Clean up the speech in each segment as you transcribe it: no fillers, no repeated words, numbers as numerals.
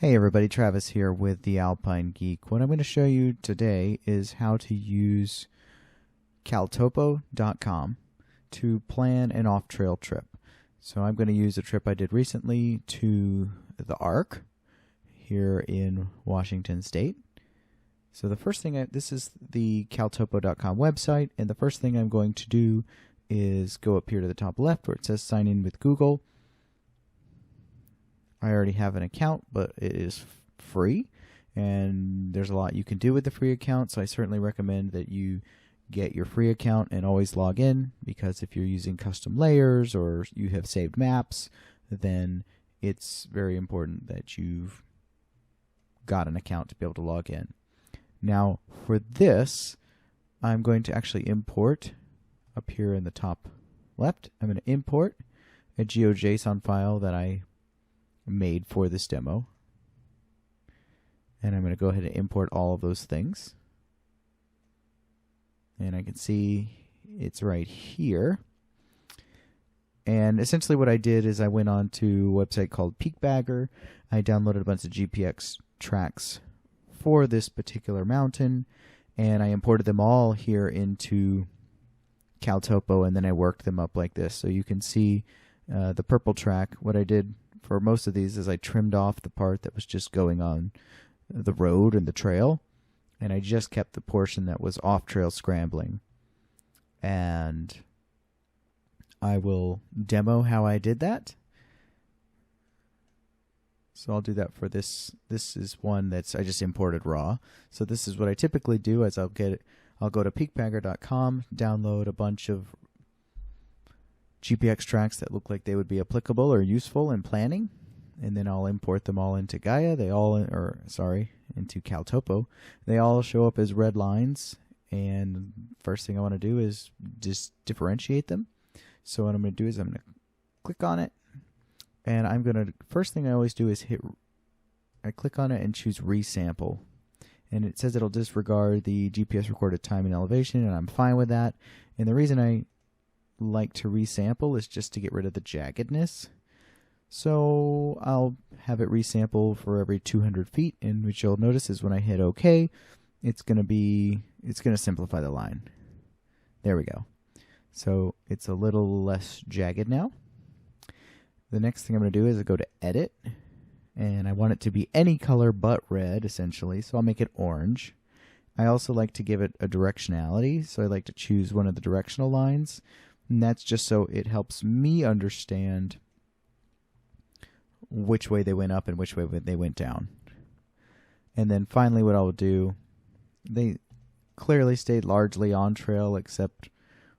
Hey everybody, Travis here with the Alpine Geek. What I'm going to show you today is how to use caltopo.com to plan an off-trail trip. So I'm going to use a trip I did recently to the Ark here in Washington State. So the first thing, this is the caltopo.com website, and the first thing I'm going to do is go up here to the top left where it says sign in with Google. I already have an account, but it is free, and there's a lot you can do with the free account, so I certainly recommend that you get your free account and always log in, because if you're using custom layers or you have saved maps, then it's very important that you've got an account to be able to log in. Now, for this, I'm going to actually import up here in the top left. I'm going to import a GeoJSON file that I made for this demo, and I'm going to go ahead and import all of those things, and I can see it's right here. And essentially what I did is I went on to a website called Peakbagger. I downloaded a bunch of GPX tracks for this particular mountain, and I imported them all here into Caltopo, and then I worked them up like this. So you can see the purple track. What I did for most of these is I trimmed off the part that was just going on the road and the trail, and I just kept the portion that was off-trail scrambling. And I will demo how I did that. So I'll do that for this. This is one that's I just imported raw. So this is what I typically do is I'll go to peakbagger.com, download a bunch of GPX tracks that look like they would be applicable or useful in planning, and then I'll import them all into Gaia. Into Caltopo. They all show up as red lines, and first thing I want to do is just differentiate them. So what I'm going to do is I'm going to click on it, and first thing I always do is I click on it and choose resample. And it says it'll disregard the GPS recorded time and elevation, and I'm fine with that. And the reason I like to resample is just to get rid of the jaggedness. So I'll have it resample for every 200 feet, and what you'll notice is when I hit OK, it's going to simplify the line. There we go. So it's a little less jagged now. The next thing I'm going to do is I go to Edit, and I want it to be any color but red, essentially, so I'll make it orange. I also like to give it a directionality, so I like to choose one of the directional lines, and that's just so it helps me understand which way they went up and which way they went down. And then finally what I'll do, they clearly stayed largely on trail except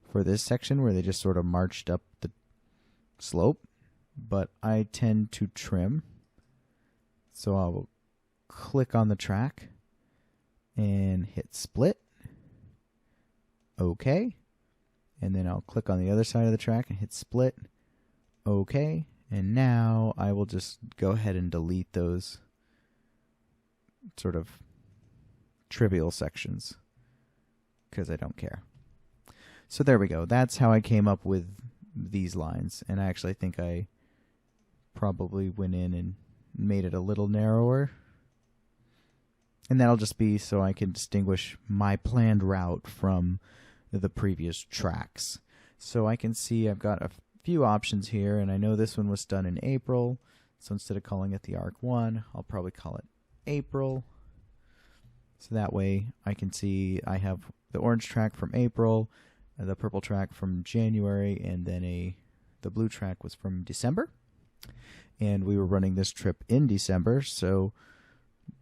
for this section where they just sort of marched up the slope, but I tend to trim. So I'll click on the track and hit split. OK. And then I'll click on the other side of the track and hit split. OK. And now I will just go ahead and delete those sort of trivial sections because I don't care. So there we go. That's how I came up with these lines. And I actually think I probably went in and made it a little narrower. And that'll just be so I can distinguish my planned route from the previous tracks. So I can see I've got a few options here, and I know this one was done in April. So instead of calling it the Arc 1, I'll probably call it April. So that way I can see I have the orange track from April, the purple track from January, and then the blue track was from December. And we were running this trip in December, so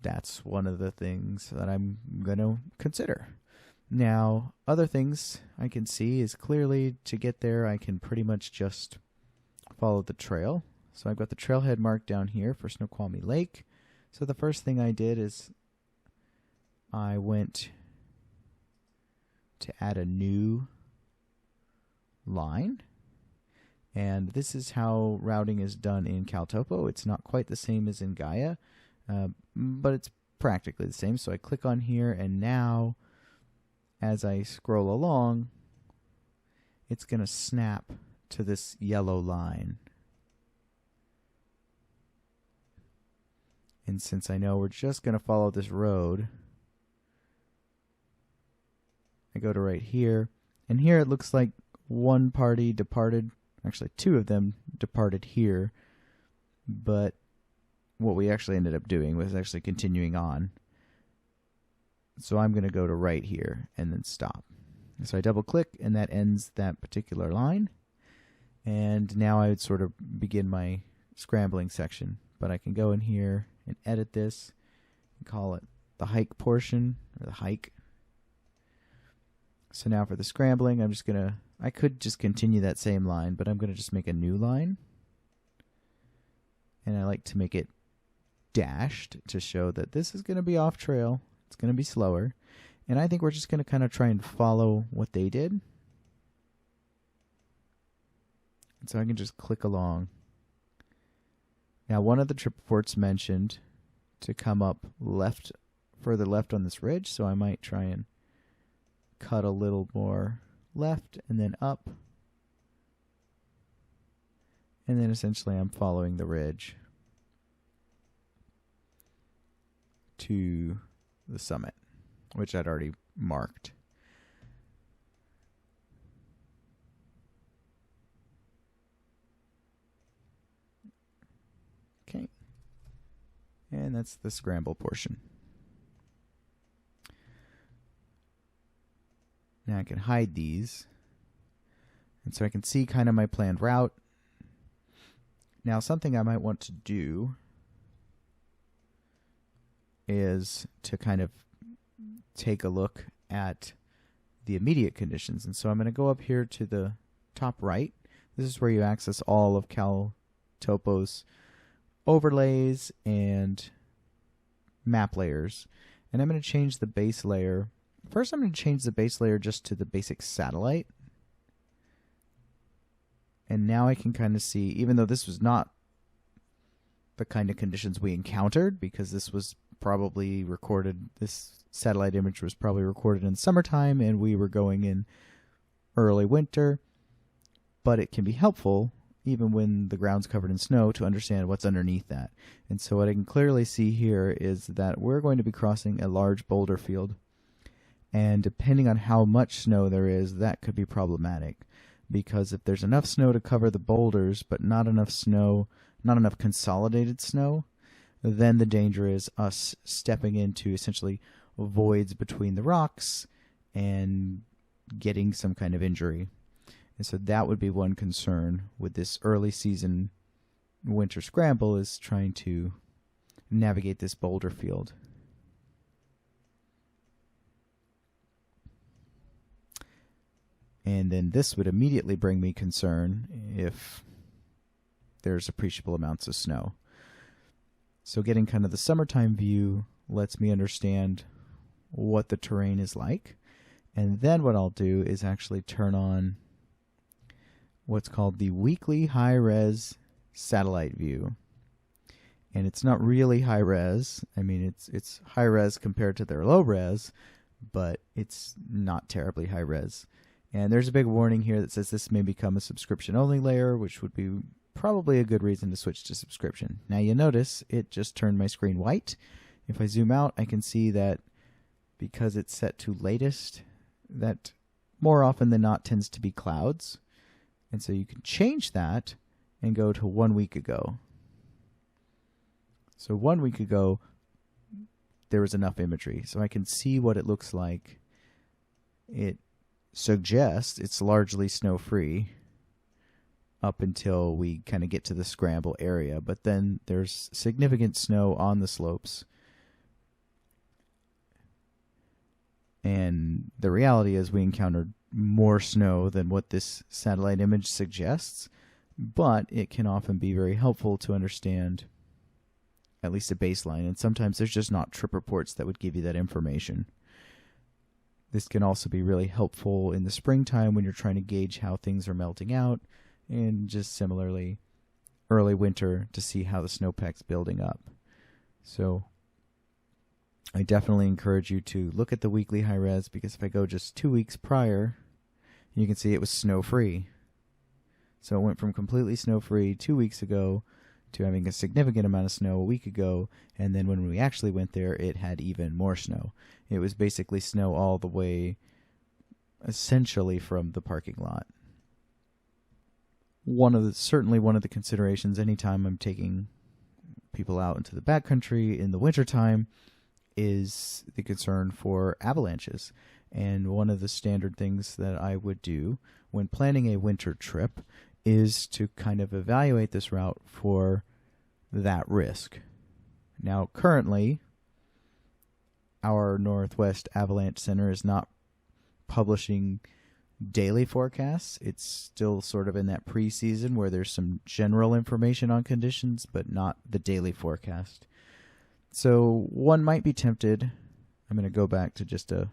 that's one of the things that I'm going to consider. Now, other things I can see is clearly to get there, I can pretty much just follow the trail. So I've got the trailhead marked down here for Snoqualmie Lake. So the first thing I did is I went to add a new line. And this is how routing is done in Caltopo. It's not quite the same as in Gaia, but it's practically the same. So I click on here, and now as I scroll along, it's going to snap to this yellow line. And since I know we're just going to follow this road, I go to right here. And here it looks like one party departed. Actually, two of them departed here. But what we actually ended up doing was actually continuing on. So I'm going to go to right here and then stop. So I double click and that ends that particular line. And now I would sort of begin my scrambling section. But I can go in here and edit this and call it the hike portion, or the hike. So now for the scrambling, I'm just going to, I could just continue that same line, but I'm going to just make a new line. And I like to make it dashed to show that this is going to be off trail. It's going to be slower. And I think we're just going to kind of try and follow what they did. And so I can just click along. Now, one of the trip reports mentioned to come up left, further left on this ridge, so I might try and cut a little more left and then up. And then essentially I'm following the ridge to the summit, which I'd already marked. Okay. And that's the scramble portion. Now I can hide these. And so I can see kind of my planned route. Now something I might want to do is to kind of take a look at the immediate conditions. And so I'm going to go up here to the top right. This is where you access all of CalTopo's overlays and map layers. And I'm going to change the base layer. First, I'm going to change the base layer just to the basic satellite. And now I can kind of see, even though this was not the kind of conditions we encountered, because this was probably recorded, this satellite image was probably recorded in summertime and we were going in early winter, but it can be helpful even when the ground's covered in snow to understand what's underneath that. And so what I can clearly see here is that we're going to be crossing a large boulder field, and depending on how much snow there is, that could be problematic, because if there's enough snow to cover the boulders but not enough snow, not enough consolidated snow, then the danger is us stepping into essentially voids between the rocks and getting some kind of injury. And so that would be one concern with this early season winter scramble, is trying to navigate this boulder field. And then this would immediately bring me concern if there's appreciable amounts of snow. So getting kind of the summertime view lets me understand what the terrain is like. And then what I'll do is actually turn on what's called the weekly high-res satellite view. And it's not really high-res. I mean, it's high-res compared to their low-res, but it's not terribly high-res. And there's a big warning here that says this may become a subscription-only layer, which would be probably a good reason to switch to subscription. Now you notice it just turned my screen white. If I zoom out, I can see that because it's set to latest, that more often than not tends to be clouds. And so you can change that and go to 1 week ago. So 1 week ago, there was enough imagery. So I can see what it looks like. It suggests it's largely snow-free up until we kind of get to the scramble area. But then there's significant snow on the slopes. And the reality is we encountered more snow than what this satellite image suggests, but it can often be very helpful to understand at least a baseline. And sometimes there's just not trip reports that would give you that information. This can also be really helpful in the springtime when you're trying to gauge how things are melting out, and just similarly early winter to see how the snowpack's building up. So I definitely encourage you to look at the weekly high res, because if I go just 2 weeks prior, you can see it was snow free. So it went from completely snow free 2 weeks ago to having a significant amount of snow a week ago, and then when we actually went there, it had even more snow. It was basically snow all the way, essentially, from the parking lot. Certainly one of the considerations anytime I'm taking people out into the backcountry in the wintertime is the concern for avalanches. And one of the standard things that I would do when planning a winter trip is to kind of evaluate this route for that risk. Now, currently, our Northwest Avalanche Center is not publishing daily forecasts. It's still sort of in that preseason where there's some general information on conditions, but not the daily forecast. So one might be tempted, I'm going to go back to just a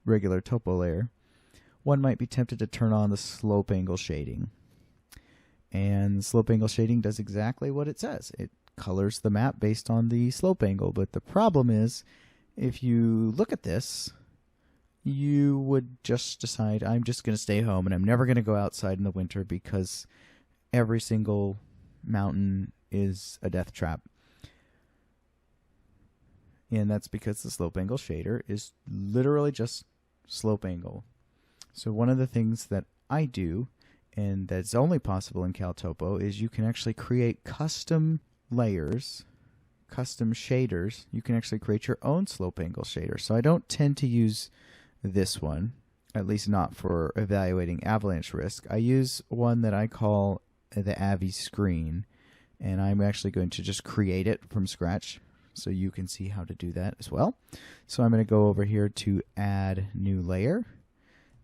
regular topo layer. One might be tempted to turn on the slope angle shading. And slope angle shading does exactly what it says. It colors the map based on the slope angle. But the problem is, if you look at this, you would just decide, I'm just going to stay home and I'm never going to go outside in the winter because every single mountain is a death trap. And that's because the slope angle shader is literally just slope angle. So one of the things that I do, and that's only possible in CalTopo, is you can actually create custom layers, custom shaders. You can actually create your own slope angle shader. So I don't tend to use this one, at least not for evaluating avalanche risk. I use one that I call the Avi screen, and I'm actually going to just create it from scratch so you can see how to do that as well. So I'm going to go over here to add new layer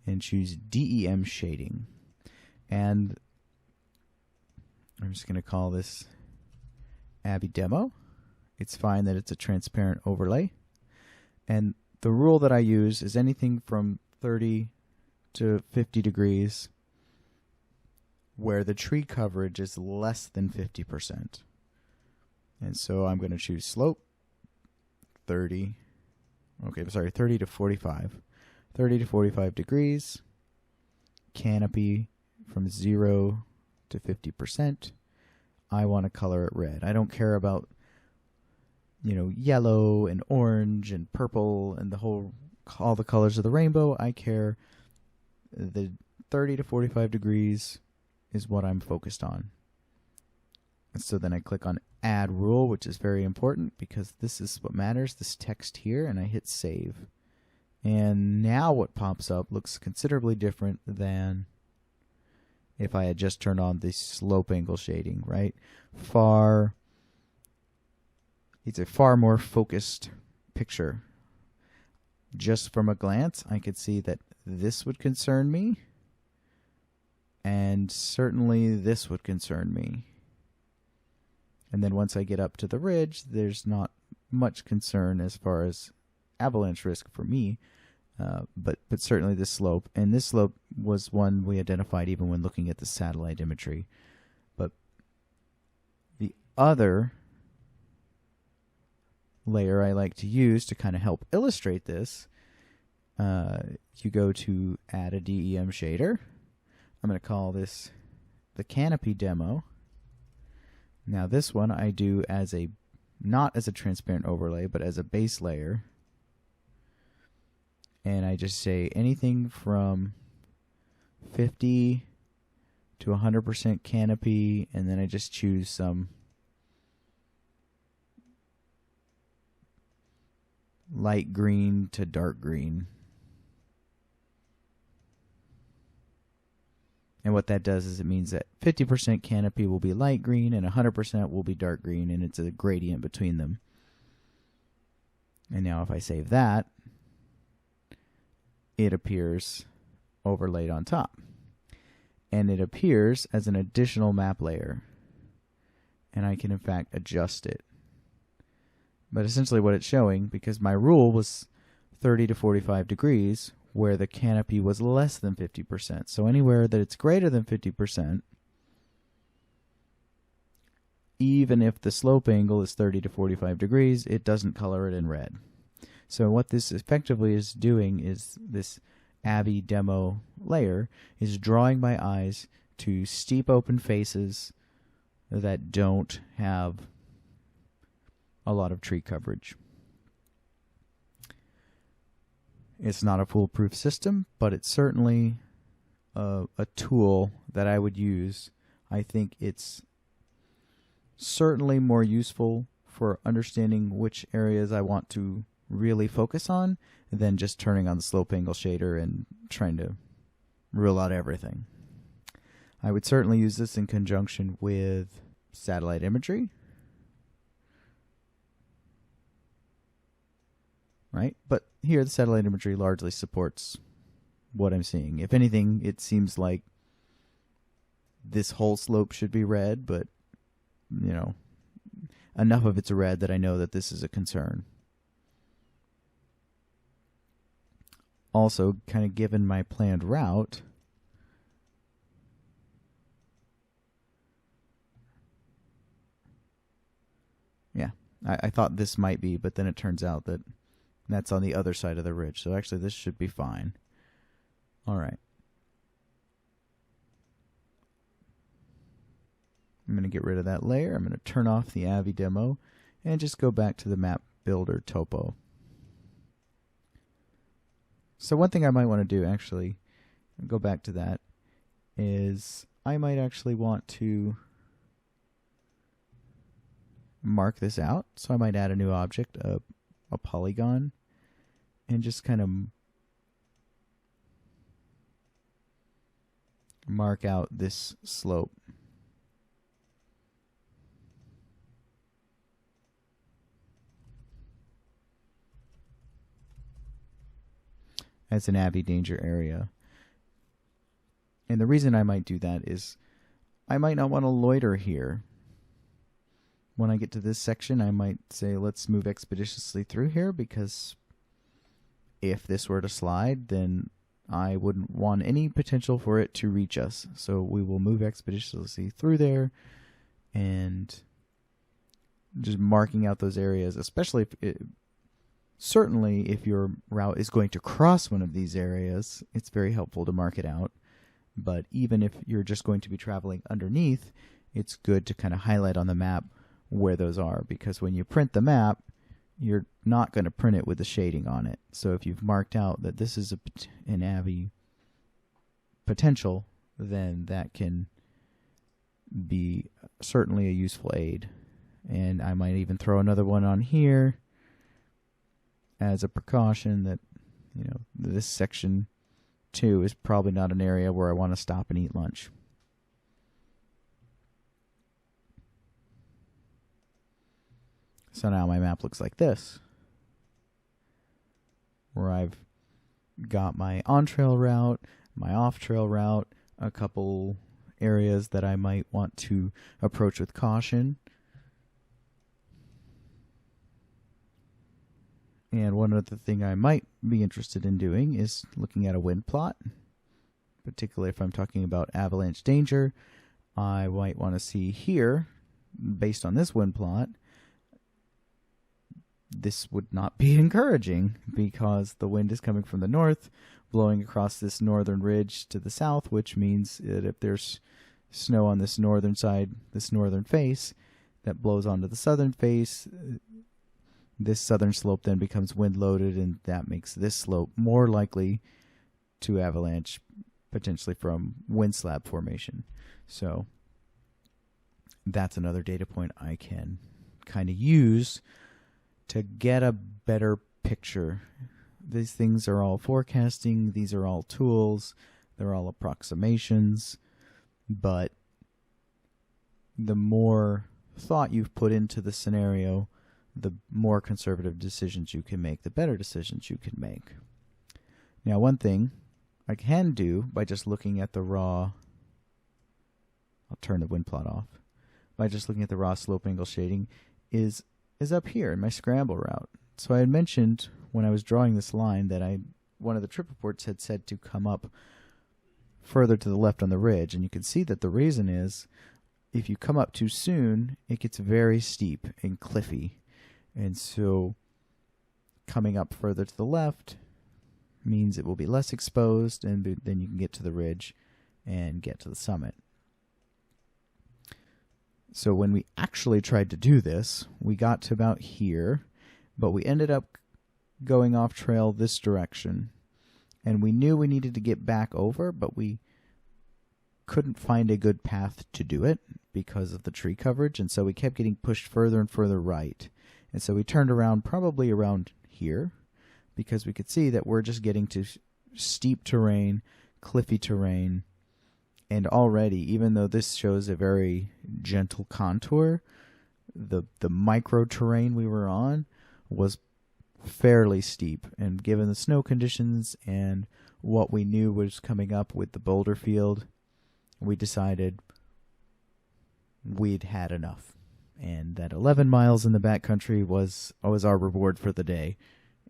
and choose DEM shading. And I'm just going to call this Avi Demo. It's fine that it's a transparent overlay. And the rule that I use is anything from 30 to 50 degrees where the tree coverage is less than 50%. And so I'm going to choose slope 30 to 45. 30 to 45 degrees. Canopy from 0 to 50%. I want to color it red. I don't care about, yellow and orange and purple and all the colors of the rainbow. I care the 30 to 45 degrees is what I'm focused on. And so then I click on Add Rule, which is very important because this is what matters, this text here, and I hit Save. And now what pops up looks considerably different than if I had just turned on the slope angle shading, right? It's a far more focused picture. Just from a glance, I could see that this would concern me, and certainly this would concern me. And then once I get up to the ridge, there's not much concern as far as avalanche risk for me, but certainly this slope. And this slope was one we identified even when looking at the satellite imagery. But the other layer I like to use to kind of help illustrate this, you go to Add a DEM shader. I'm going to call this the Canopy Demo. Now this one I do as not as a transparent overlay, but as a base layer. And I just say anything from 50 to 100% canopy, and then I just choose some light green to dark green. And what that does is it means that 50% canopy will be light green and 100% will be dark green, and it's a gradient between them. And now if I save that, it appears overlaid on top. And it appears as an additional map layer. And I can in fact adjust it. But essentially what it's showing, because my rule was 30 to 45 degrees, where the canopy was less than 50%. So anywhere that it's greater than 50%, even if the slope angle is 30 to 45 degrees, it doesn't color it in red. So what this effectively is doing is this Avi Demo layer is drawing my eyes to steep open faces that don't have a lot of tree coverage. It's not a foolproof system, but it's certainly a tool that I would use. I think it's certainly more useful for understanding which areas I want to really focus on than just turning on the slope angle shader and trying to rule out everything. I would certainly use this in conjunction with satellite imagery. Right? But here the satellite imagery largely supports what I'm seeing. If anything, it seems like this whole slope should be red, but, you know, enough of it's red that I know that this is a concern. Also, kind of given my planned route, yeah, I thought this might be, but then it turns out that that's on the other side of the ridge. So actually this should be fine. All right. I'm going to get rid of that layer. I'm going to turn off the Avi demo and just go back to the map builder topo. So one thing I might want to do, actually, go back to that, is I might actually want to mark this out. So I might add a new object, a polygon, and just kind of mark out this slope. As an Avi danger area. And the reason I might do that is I might not want to loiter here. When I get to this section, I might say, let's move expeditiously through here, because if this were to slide, then I wouldn't want any potential for it to reach us. So we will move expeditiously through there and just marking out those areas, especially certainly if your route is going to cross one of these areas, it's very helpful to mark it out. But even if you're just going to be traveling underneath, it's good to kind of highlight on the map where those are, because when you print the map, you're not going to print it with the shading on it. So if you've marked out that this is an Avi potential, then that can be certainly a useful aid. And I might even throw another one on here as a precaution that, you know, this section 2 is probably not an area where I want to stop and eat lunch. So now my map looks like this, where I've got my on-trail route, my off-trail route, a couple areas that I might want to approach with caution. And one other thing I might be interested in doing is looking at a wind plot, particularly if I'm talking about avalanche danger. I might want to see here, based on this wind plot, this would not be encouraging, because the wind is coming from the north, blowing across this northern ridge to the south, which means that if there's snow on this northern side, this northern face, that blows onto the southern face, this southern slope then becomes wind loaded, and that makes this slope more likely to avalanche, potentially from wind slab formation. So that's another data point I can kind of use to get a better picture. These things are all forecasting, these are all tools, they're all approximations, but the more thought you've put into the scenario, the more conservative decisions you can make, the better decisions you can make. Now, one thing I can do by just looking at the raw, I'll turn the wind plot off, by just looking at the raw slope angle shading is up here in my scramble route. So I had mentioned when I was drawing this line that one of the trip reports had said to come up further to the left on the ridge, and you can see that the reason is if you come up too soon, it gets very steep and cliffy. And so coming up further to the left means it will be less exposed, and then you can get to the ridge and get to the summit. So when we actually tried to do this, we got to about here, but we ended up going off trail this direction. And we knew we needed to get back over, but we couldn't find a good path to do it because of the tree coverage, and so we kept getting pushed further and further right. And so we turned around probably around here because we could see that we're just getting to steep terrain, cliffy terrain, and already, even though this shows a very gentle contour, the micro terrain we were on was fairly steep. And given the snow conditions and what we knew was coming up with the boulder field, we decided we'd had enough. And that 11 miles in the backcountry was our reward for the day,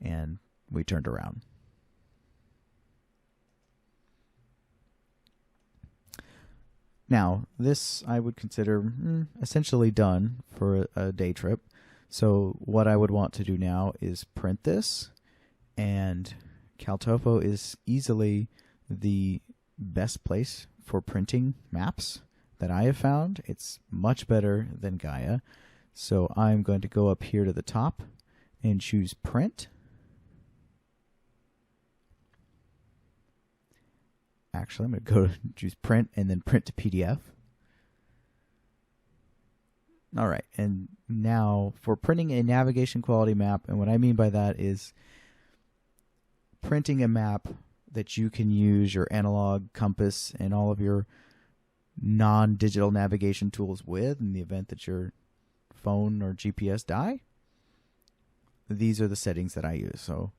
and we turned around. Now, this I would consider essentially done for a day trip. So what I would want to do now is print this, and Caltopo is easily the best place for printing maps that I have found. It's much better than Gaia. So I'm going to go up here to the top and choose print. Actually, I'm going to go to choose print and then print to PDF. All right, and now for printing a navigation quality map, and what I mean by that is printing a map that you can use your analog compass and all of your non-digital navigation tools with in the event that your phone or GPS die. These are the settings that I use. So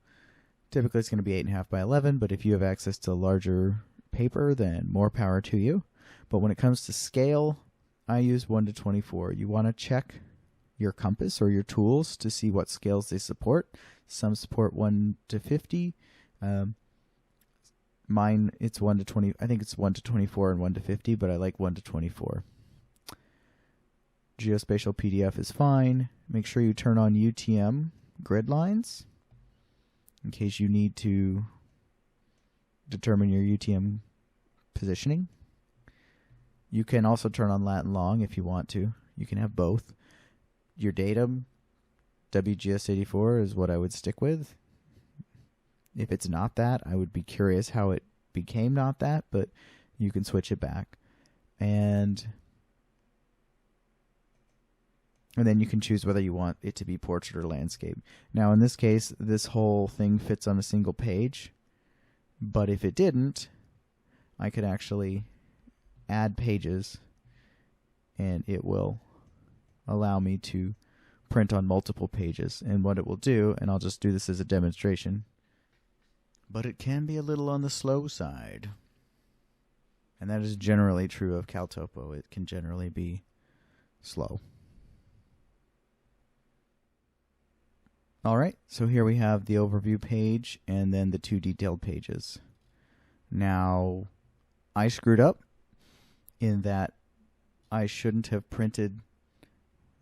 typically it's going to be 8.5 by 11, but if you have access to larger paper, then more power to you. But when it comes to scale, I use 1:24. You want to check your compass or your tools to see what scales they support. Some support 1:50. Mine, it's 1:20. I think it's 1:24 and 1:50, but I like 1:24. Geospatial PDF is fine. Make sure you turn on UTM grid lines in case you need to determine your UTM positioning. You can also turn on Latin long if you want to. You can have both. Your datum, WGS84 is what I would stick with. If it's not that, I would be curious how it became not that, but you can switch it back. And then you can choose whether you want it to be portrait or landscape. Now, in this case, this whole thing fits on a single page. But if it didn't, I could actually add pages, and it will allow me to print on multiple pages. And what it will do, and I'll just do this as a demonstration, but it can be a little on the slow side. And that is generally true of Caltopo. It can generally be slow. All right, so here we have the overview page and then the two detailed pages. Now, I screwed up in that I shouldn't have printed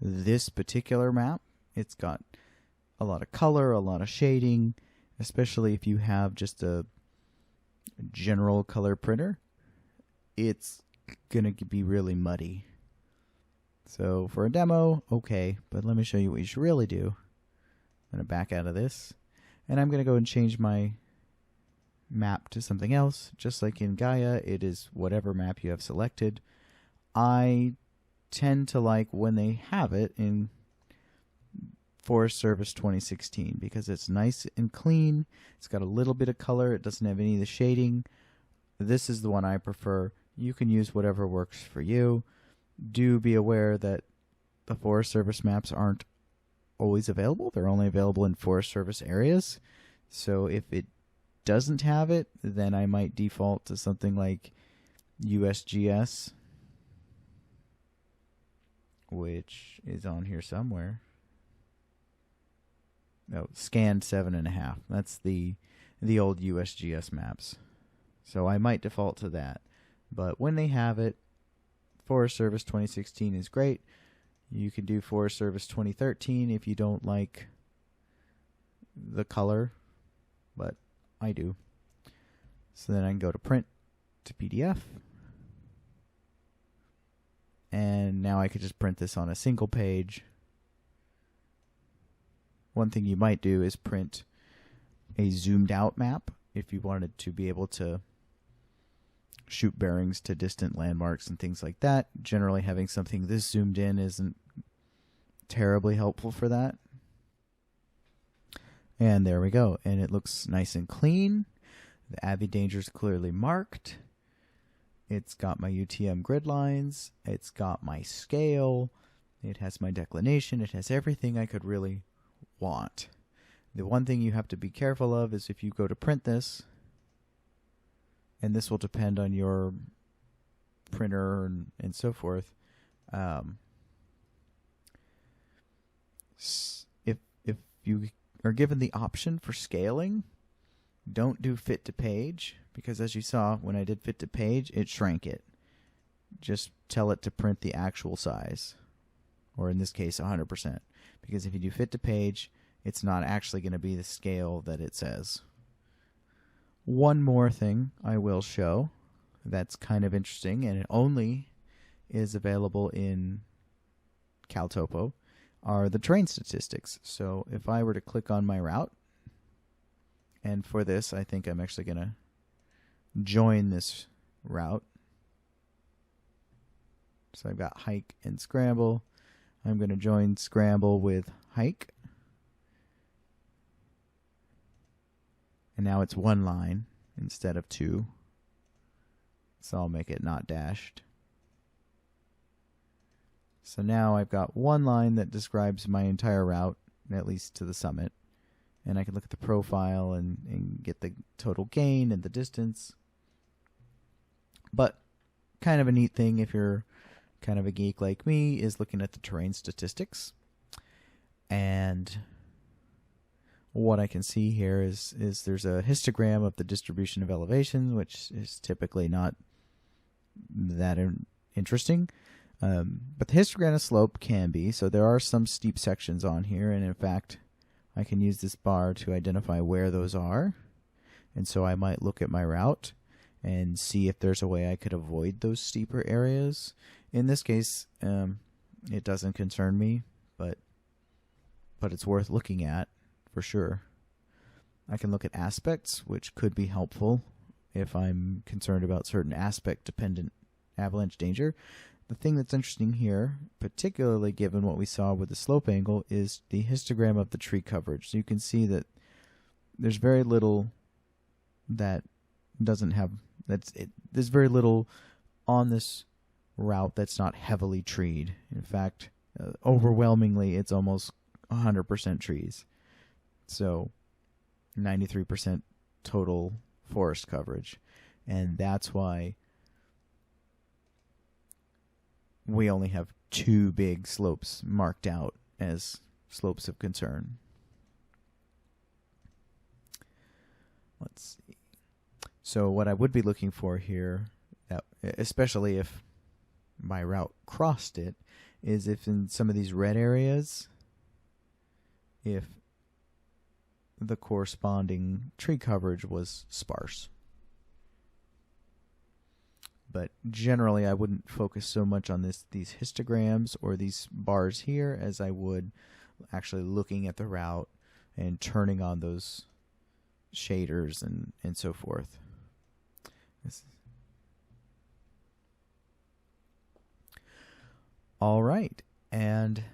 this particular map. It's got a lot of color, a lot of shading, especially if you have just a general color printer. It's going to be really muddy. So for a demo, okay, but let me show you what you should really do. I'm going to back out of this, and I'm going to go and change my map to something else. Just like in Gaia, it is whatever map you have selected. I tend to like when they have it in Forest Service 2016 because it's nice and clean. It's got a little bit of color. It doesn't have any of the shading. This is the one I prefer. You can use whatever works for you. Do be aware that the Forest Service maps aren't always available. They're only available in Forest Service areas. So if it doesn't have it, then I might default to something like USGS, which is on here somewhere. No, scanned 7.5. That's the old USGS maps. So I might default to that. But when they have it, Forest Service 2016 is great. You can do Forest Service 2013 if you don't like the color, but I do. So then I can go to print to PDF. And now I could just print this on a single page. One thing you might do is print a zoomed out map if you wanted to be able to shoot bearings to distant landmarks and things like that. Generally, having something this zoomed in isn't terribly helpful for that. And there we go. And it looks nice and clean. The Avi danger is clearly marked. It's got my UTM grid lines. It's got my scale. It has my declination. It has everything I could really want. The one thing you have to be careful of is if you go to print this, and this will depend on your printer and so forth. If you are given the option for scaling, don't do fit to page, because as you saw when I did fit to page, it shrank it. Just tell it to print the actual size, or in this case 100%, because if you do fit to page, it's not actually going to be the scale that it says. One more thing I will show that's kind of interesting, and it only is available in CalTopo, are the terrain statistics. So if I were to click on my route, and for this I think I'm actually going to join this route. So I've got hike and scramble. I'm going to join scramble with hike. And now it's one line instead of two. So I'll make it not dashed. So now I've got one line that describes my entire route, at least to the summit. And I can look at the profile and get the total gain and the distance. But kind of a neat thing if you're kind of a geek like me is looking at the terrain statistics. And what I can see here is there's a histogram of the distribution of elevation, which is typically not that interesting. But the histogram of slope can be. So there are some steep sections on here, and in fact, I can use this bar to identify where those are. And so I might look at my route and see if there's a way I could avoid those steeper areas. In this case, it doesn't concern me, but it's worth looking at for sure. I can look at aspects, which could be helpful if I'm concerned about certain aspect-dependent avalanche danger. The thing that's interesting here, particularly given what we saw with the slope angle, is the histogram of the tree coverage. So you can see that there's very little that doesn't have there's very little on this route that's not heavily treed. In fact, overwhelmingly, it's almost 100% trees. So 93% total forest coverage. And that's why we only have two big slopes marked out as slopes of concern. Let's see. So what I would be looking for here, especially if my route crossed it, is if in some of these red areas, if the corresponding tree coverage was sparse. But generally, I wouldn't focus so much on these histograms or these bars here as I would actually looking at the route and turning on those shaders and so forth. All right, and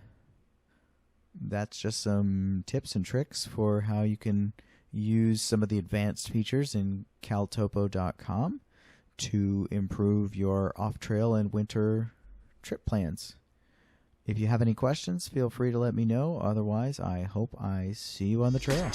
that's just some tips and tricks for how you can use some of the advanced features in caltopo.com to improve your off-trail and winter trip plans. If you have any questions, feel free to let me know. Otherwise, I hope I see you on the trail.